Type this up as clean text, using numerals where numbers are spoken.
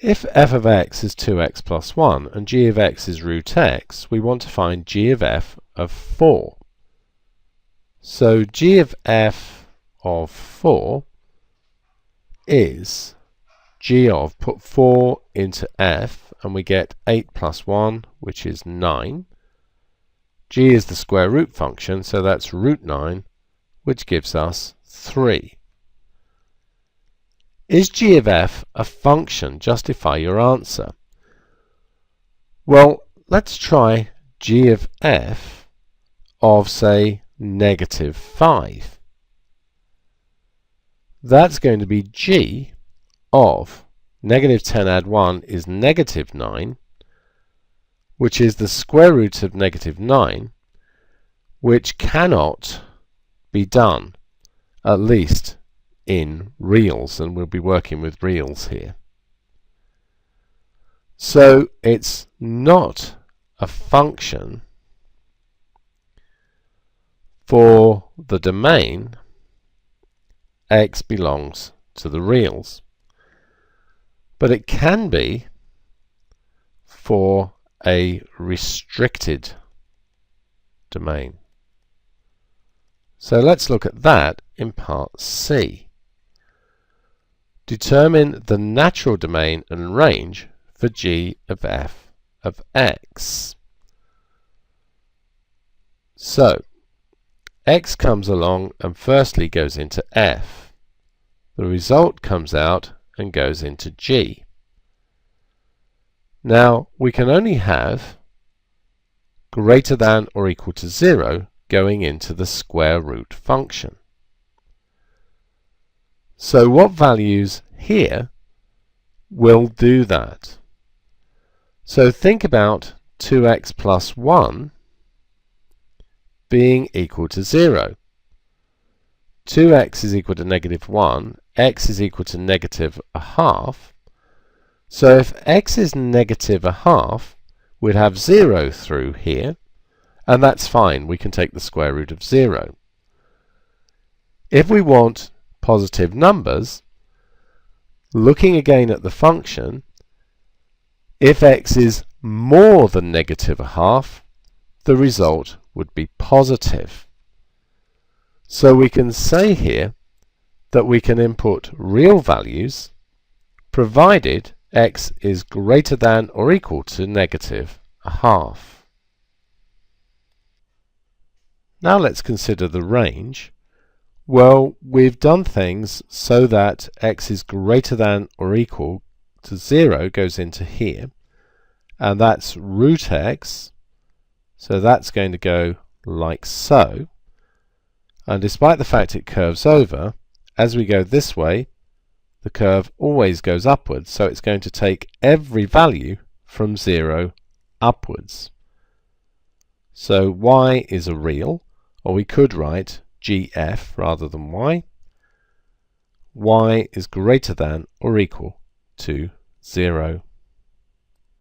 If f of x is 2x plus 1 and g of x is root x, we want to find g of f of 4. So g of f of 4 is g of, put 4 into f, and we get 8 plus 1, which is 9. G is the square root function, so that's root 9, which gives us 3. Is g of f a function? Justify your answer. Well, let's try g of f of, say, negative 5. That's going to be g of negative 10 add 1 is negative 9, which is the square root of negative 9, which cannot be done, at least in reals, and we'll be working with reals here. So it's not a function for the domain x belongs to the reals, but it can be for a restricted domain. So let's look at that in part C. Determine the natural domain and range for g of f of x. So x comes along and firstly goes into f. The result comes out and goes into g. Now we can only have greater than or equal to 0 going into the square root function. So what values here will do that? So think about 2x plus 1 being equal to 0. 2x is equal to negative 1, x is equal to negative a half. So if x is negative a half, we'd have 0 through here, and that's fine, we can take the square root of 0. If we want positive numbers, looking again at the function, if x is more than negative a half, the result would be positive. So we can say here that we can input real values provided x is greater than or equal to negative a half. Now let's consider the range. Well, we've done things so that x is greater than or equal to 0 goes into here, and that's root x, so that's going to go like so, and despite the fact it curves over, as we go this way, the curve always goes upwards, so it's going to take every value from 0 upwards. So y is a real, or we could write gf rather than y. Y is greater than or equal to 0.